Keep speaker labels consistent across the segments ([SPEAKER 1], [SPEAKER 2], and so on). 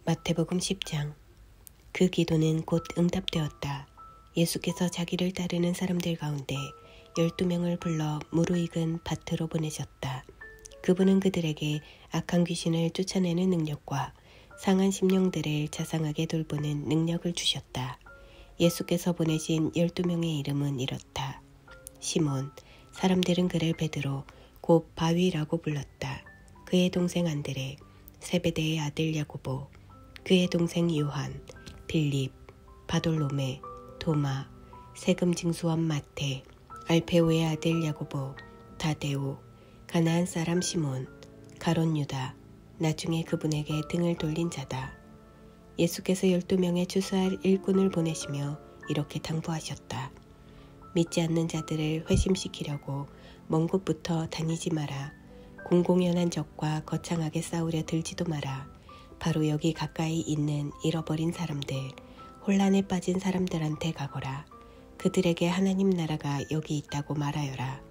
[SPEAKER 1] 마태복음 10장. 그 기도는 곧 응답되었다. 예수께서 자기를 따르는 사람들 가운데 12명을 불러 무르익은 밭으로 보내셨다. 그분은 그들에게 악한 귀신을 쫓아내는 능력과 상한 심령들을 자상하게 돌보는 능력을 주셨다. 예수께서 보내신 12명의 이름은 이렇다. 시몬, 사람들은 그를 베드로, 곧 바위라고 불렀다. 그의 동생 안드레, 세베대의 아들 야고보, 그의 동생 요한, 빌립, 바돌로메, 도마, 세금 징수원 마태, 알페오의 아들 야고보, 다데오, 가나안 사람 시몬, 가롯 유다, 나중에 그분에게 등을 돌린 자다. 예수께서 12명의 추수할 일꾼을 보내시며 이렇게 당부하셨다. 믿지 않는 자들을 회심시키려고 먼 곳부터 다니지 마라. 공공연한 적과 거창하게 싸우려 들지도 마라. 바로 여기 가까이 있는 잃어버린 사람들, 혼란에 빠진 사람들한테 가거라. 그들에게 하나님 나라가 여기 있다고 말하여라.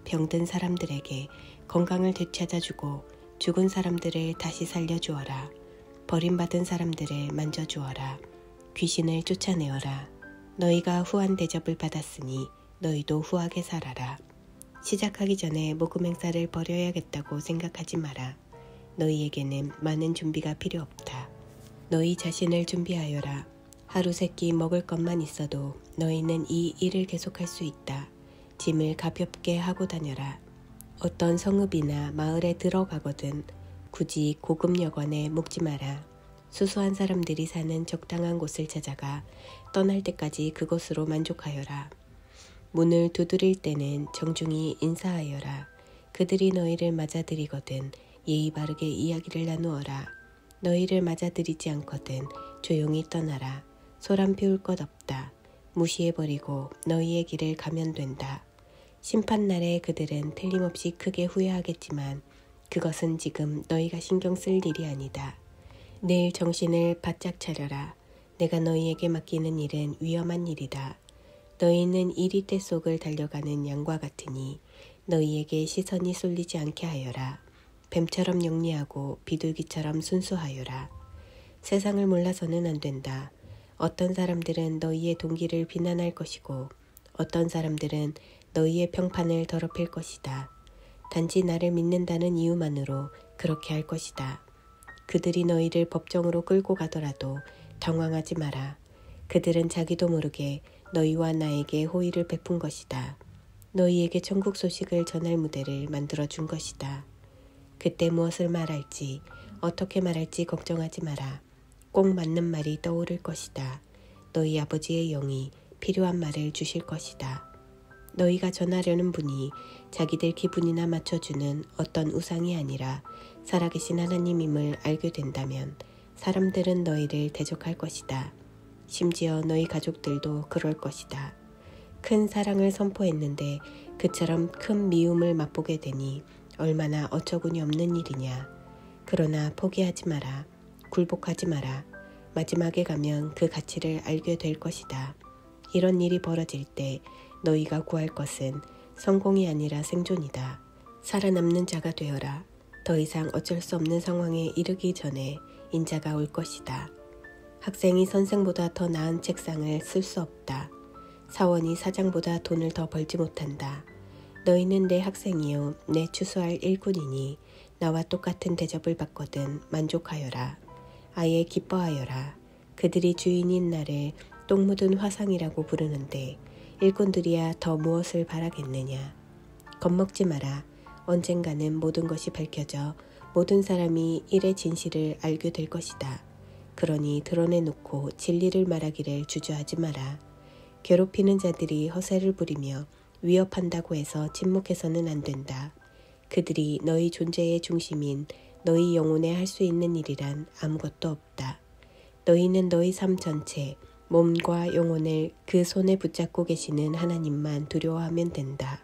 [SPEAKER 1] 병든 사람들에게 건강을 되찾아주고 죽은 사람들을 다시 살려주어라. 버림받은 사람들을 만져주어라. 귀신을 쫓아내어라. 너희가 후한 대접을 받았으니 너희도 후하게 살아라. 시작하기 전에 모금 행사를 벌여야겠다고 생각하지 마라. 너희에게는 많은 준비가 필요 없다. 너희 자신을 준비하여라. 하루 세끼 먹을 것만 있어도 너희는 이 일을 계속할 수 있다. 짐을 가볍게 하고 다녀라. 어떤 성읍이나 마을에 들어가거든 굳이 고급 여관에 묵지 마라. 수수한 사람들이 사는 적당한 곳을 찾아가 떠날 때까지 그곳으로 만족하여라. 문을 두드릴 때는 정중히 인사하여라. 그들이 너희를 맞아들이거든 예의 바르게 이야기를 나누어라. 너희를 맞아들이지 않거든 조용히 떠나라. 소란 피울 것 없다. 무시해버리고 너희의 길을 가면 된다. 심판날에 그들은 틀림없이 크게 후회하겠지만 그것은 지금 너희가 신경 쓸 일이 아니다. 내일 정신을 바짝 차려라. 내가 너희에게 맡기는 일은 위험한 일이다. 너희는 이리떼 속을 달려가는 양과 같으니 너희에게 시선이 쏠리지 않게 하여라. 뱀처럼 영리하고 비둘기처럼 순수하여라. 세상을 몰라서는 안 된다. 어떤 사람들은 너희의 동기를 비난할 것이고 어떤 사람들은 너희의 평판을 더럽힐 것이다. 단지 나를 믿는다는 이유만으로 그렇게 할 것이다. 그들이 너희를 법정으로 끌고 가더라도 당황하지 마라. 그들은 자기도 모르게 너희와 나에게 호의를 베푼 것이다. 너희에게 천국 소식을 전할 무대를 만들어준 것이다. 그때 무엇을 말할지 어떻게 말할지 걱정하지 마라. 꼭 맞는 말이 떠오를 것이다. 너희 아버지의 영이 필요한 말을 주실 것이다. 너희가 전하려는 분이 자기들 기분이나 맞춰주는 어떤 우상이 아니라 살아계신 하나님임을 알게 된다면 사람들은 너희를 대적할 것이다. 심지어 너희 가족들도 그럴 것이다. 큰 사랑을 선포했는데 그처럼 큰 미움을 맛보게 되니 얼마나 어처구니 없는 일이냐. 그러나 포기하지 마라. 굴복하지 마라. 마지막에 가면 그 가치를 알게 될 것이다. 이런 일이 벌어질 때 너희가 구할 것은 성공이 아니라 생존이다. 살아남는 자가 되어라. 더 이상 어쩔 수 없는 상황에 이르기 전에 인자가 올 것이다. 학생이 선생보다 더 나은 책상을 쓸 수 없다. 사원이 사장보다 돈을 더 벌지 못한다. 너희는 내 학생이요 내 추수할 일꾼이니 나와 똑같은 대접을 받거든 만족하여라. 아예 기뻐하여라. 그들이 주인인 나를 똥 묻은 화상이라고 부르는데 일꾼들이야 더 무엇을 바라겠느냐. 겁먹지 마라. 언젠가는 모든 것이 밝혀져 모든 사람이 일의 진실을 알게 될 것이다. 그러니 드러내놓고 진리를 말하기를 주저하지 마라. 괴롭히는 자들이 허세를 부리며 위협한다고 해서 침묵해서는 안 된다. 그들이 너희 존재의 중심인 너희 영혼에 할 수 있는 일이란 아무것도 없다. 너희는 너희 삶 전체, 몸과 영혼을 그 손에 붙잡고 계시는 하나님만 두려워하면 된다.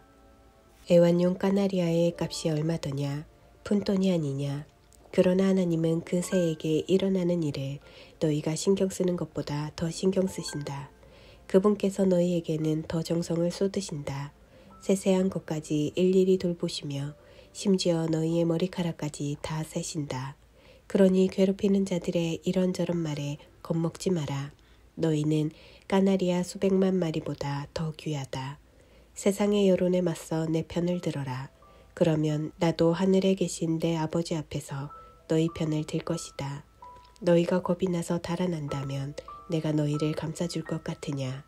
[SPEAKER 1] 애완용 까나리아의 값이 얼마더냐? 푼돈이 아니냐? 그러나 하나님은 그 새에게 일어나는 일을 너희가 신경 쓰는 것보다 더 신경 쓰신다. 그분께서 너희에게는 더 정성을 쏟으신다. 세세한 것까지 일일이 돌보시며 심지어 너희의 머리카락까지 다 세신다. 그러니 괴롭히는 자들의 이런저런 말에 겁먹지 마라. 너희는 까나리아 수백만 마리보다 더 귀하다. 세상의 여론에 맞서 내 편을 들어라. 그러면 나도 하늘에 계신 내 아버지 앞에서 너희 편을 들 것이다. 너희가 겁이 나서 달아난다면 내가 너희를 감싸줄 것 같으냐.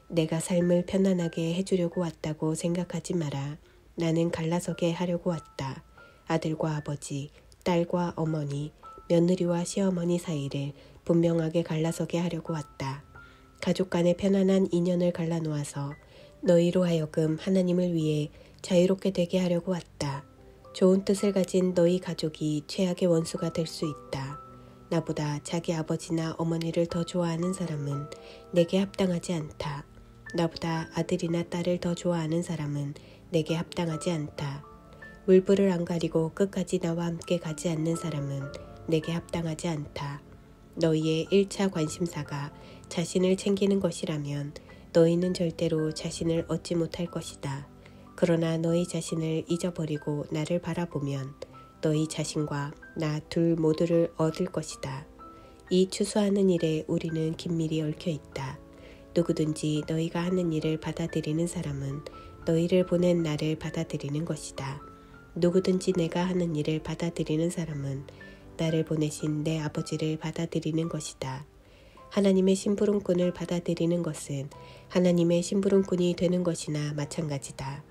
[SPEAKER 1] 내가 삶을 편안하게 해주려고 왔다고 생각하지 마라. 나는 갈라서게 하려고 왔다. 아들과 아버지, 딸과 어머니, 며느리와 시어머니 사이를 분명하게 갈라서게 하려고 왔다. 가족 간의 편안한 인연을 갈라놓아서 너희로 하여금 하나님을 위해 자유롭게 되게 하려고 왔다. 좋은 뜻을 가진 너희 가족이 최악의 원수가 될 수 있다. 나보다 자기 아버지나 어머니를 더 좋아하는 사람은 내게 합당하지 않다. 나보다 아들이나 딸을 더 좋아하는 사람은 내게 합당하지 않다. 물불을 안 가리고 끝까지 나와 함께 가지 않는 사람은 내게 합당하지 않다. 너희의 1차 관심사가 자신을 챙기는 것이라면 너희는 절대로 자신을 얻지 못할 것이다. 그러나 너희 자신을 잊어버리고 나를 바라보면 너희 자신과 나 둘 모두를 얻을 것이다. 이 추수하는 일에 우리는 긴밀히 얽혀 있다. 누구든지 너희가 하는 일을 받아들이는 사람은 너희를 보낸 나를 받아들이는 것이다. 누구든지 내가 하는 일을 받아들이는 사람은 나를 보내신 내 아버지를 받아들이는 것이다. 하나님의 심부름꾼을 받아들이는 것은 하나님의 심부름꾼이 되는 것이나 마찬가지다.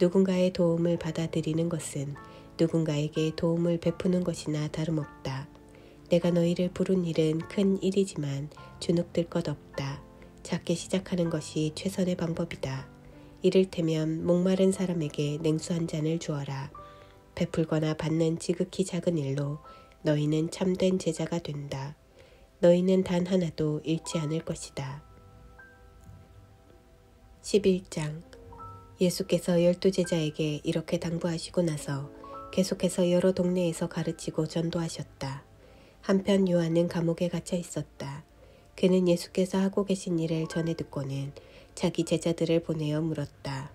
[SPEAKER 1] 누군가의 도움을 받아들이는 것은 누군가에게 도움을 베푸는 것이나 다름없다. 내가 너희를 부른 일은 큰 일이지만 주눅들 것 없다. 작게 시작하는 것이 최선의 방법이다. 이를테면 목마른 사람에게 냉수 한 잔을 주어라. 베풀거나 받는 지극히 작은 일로 너희는 참된 제자가 된다. 너희는 단 하나도 잃지 않을 것이다. 11장. 예수께서 12제자에게 이렇게 당부하시고 나서 계속해서 여러 동네에서 가르치고 전도하셨다. 한편 요한은 감옥에 갇혀 있었다. 그는 예수께서 하고 계신 일을 전해 듣고는 자기 제자들을 보내어 물었다.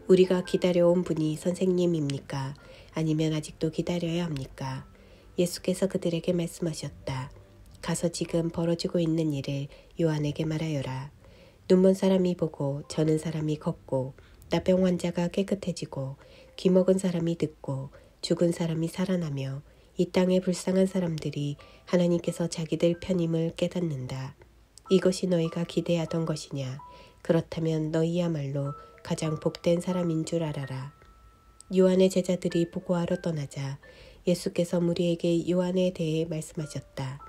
[SPEAKER 1] 우리가 기다려온 분이 선생님입니까? 아니면 아직도 기다려야 합니까? 예수께서 그들에게 말씀하셨다. 가서 지금 벌어지고 있는 일을 요한에게 말하여라. 눈먼 사람이 보고 저는 사람이 걷고 나병 환자가 깨끗해지고 귀먹은 사람이 듣고 죽은 사람이 살아나며 이 땅의 불쌍한 사람들이 하나님께서 자기들 편임을 깨닫는다. 이것이 너희가 기대하던 것이냐? 그렇다면 너희야말로 가장 복된 사람인 줄 알아라. 요한의 제자들이 보고하러 떠나자 예수께서 무리에게 요한에 대해 말씀하셨다.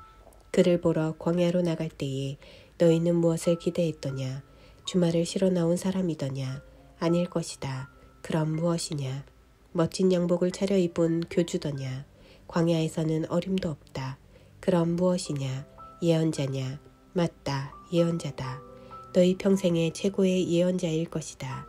[SPEAKER 1] 그를 보러 광야로 나갈 때에 너희는 무엇을 기대했더냐? 주말을 쉬러 나온 사람이더냐? 아닐 것이다. 그럼 무엇이냐? 멋진 양복을 차려입은 교주더냐? 광야에서는 어림도 없다. 그럼 무엇이냐? 예언자냐? 맞다. 예언자다. 너희 평생의 최고의 예언자일 것이다.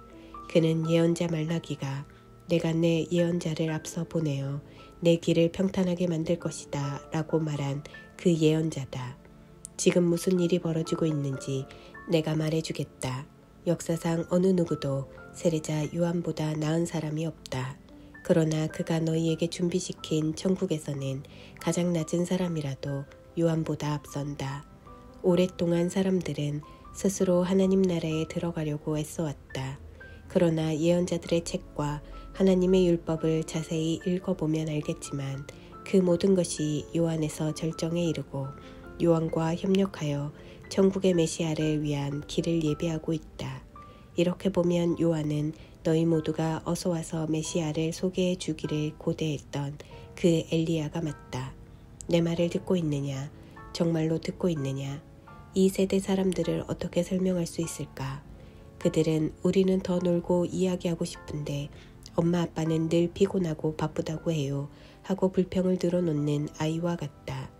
[SPEAKER 1] 그는 예언자 말라기가 내가 내 예언자를 앞서 보내어 내 길을 평탄하게 만들 것이다 라고 말한 그 예언자다. 지금 무슨 일이 벌어지고 있는지 내가 말해주겠다. 역사상 어느 누구도 세례자 요한보다 나은 사람이 없다. 그러나 그가 너희에게 준비시킨 천국에서는 가장 낮은 사람이라도 요한보다 앞선다. 오랫동안 사람들은 스스로 하나님 나라에 들어가려고 애써왔다. 그러나 예언자들의 책과 하나님의 율법을 자세히 읽어보면 알겠지만 그 모든 것이 요한에서 절정에 이르고 요한과 협력하여 천국의 메시아를 위한 길을 예비하고 있다. 이렇게 보면 요한은 너희 모두가 어서 와서 메시아를 소개해 주기를 고대했던 그 엘리야가 맞다. 내 말을 듣고 있느냐? 정말로 듣고 있느냐? 이 세대 사람들을 어떻게 설명할 수 있을까? 그들은 우리는 더 놀고 이야기하고 싶은데 엄마 아빠는 늘 피곤하고 바쁘다고 해요 하고 불평을 들어놓는 아이와 같다.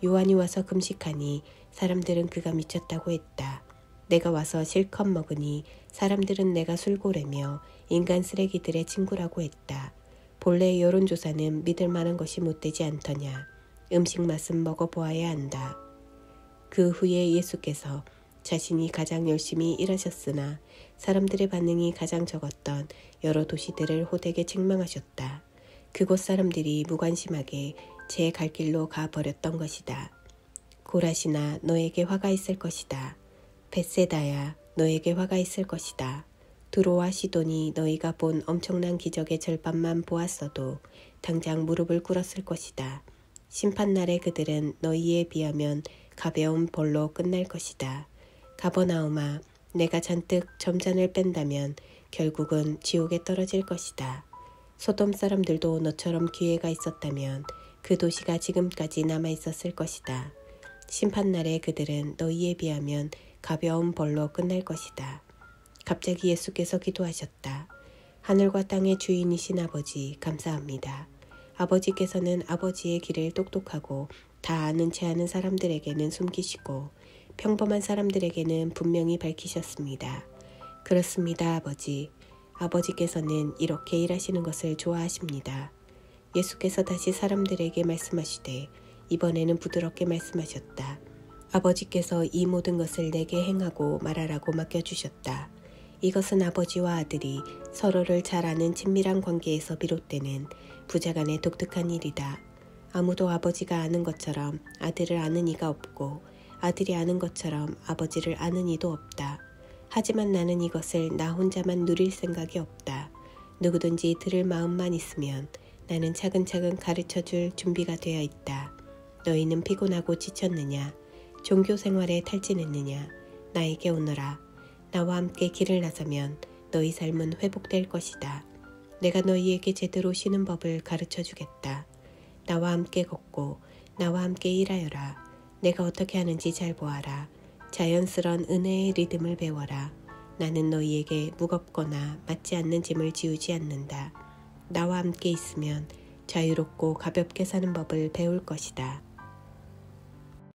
[SPEAKER 1] 요한이 와서 금식하니 사람들은 그가 미쳤다고 했다. 내가 와서 실컷 먹으니 사람들은 내가 술고래며 인간 쓰레기들의 친구라고 했다. 본래 여론조사는 믿을 만한 것이 못되지 않더냐. 음식 맛은 먹어보아야 한다. 그 후에 예수께서 자신이 가장 열심히 일하셨으나 사람들의 반응이 가장 적었던 여러 도시들을 호되게 책망하셨다. 그곳 사람들이 무관심하게 제 갈 길로 가 버렸던 것이다. 고라시나 너에게 화가 있을 것이다. 벳세다야 너에게 화가 있을 것이다. 두로와 시돈이 너희가 본 엄청난 기적의 절반만 보았어도 당장 무릎을 꿇었을 것이다. 심판날에 그들은 너희에 비하면 가벼운 벌로 끝날 것이다. 가버나움아 내가 잔뜩 점잔을 뺀다면 결국은 지옥에 떨어질 것이다. 소돔 사람들도 너처럼 기회가 있었다면 그 도시가 지금까지 남아있었을 것이다. 심판날에 그들은 너희에 비하면 가벼운 벌로 끝날 것이다. 갑자기 예수께서 기도하셨다. 하늘과 땅의 주인이신 아버지 감사합니다. 아버지께서는 아버지의 길을 똑똑하고 다 아는 체 아는 사람들에게는 숨기시고 평범한 사람들에게는 분명히 밝히셨습니다. 그렇습니다, 아버지. 아버지께서는 이렇게 일하시는 것을 좋아하십니다. 예수께서 다시 사람들에게 말씀하시되 이번에는 부드럽게 말씀하셨다. 아버지께서 이 모든 것을 내게 행하고 말하라고 맡겨주셨다. 이것은 아버지와 아들이 서로를 잘 아는 친밀한 관계에서 비롯되는 부자간의 독특한 일이다. 아무도 아버지가 아는 것처럼 아들을 아는 이가 없고 아들이 아는 것처럼 아버지를 아는 이도 없다. 하지만 나는 이것을 나 혼자만 누릴 생각이 없다. 누구든지 들을 마음만 있으면 나는 차근차근 가르쳐줄 준비가 되어 있다. 너희는 피곤하고 지쳤느냐? 종교 생활에 탈진했느냐? 나에게 오너라. 나와 함께 길을 나서면 너희 삶은 회복될 것이다. 내가 너희에게 제대로 쉬는 법을 가르쳐 주겠다. 나와 함께 걷고 나와 함께 일하여라. 내가 어떻게 하는지 잘 보아라. 자연스러운 은혜의 리듬을 배워라. 나는 너희에게 무겁거나 맞지 않는 짐을 지우지 않는다. 나와 함께 있으면 자유롭고 가볍게 사는 법을 배울 것이다.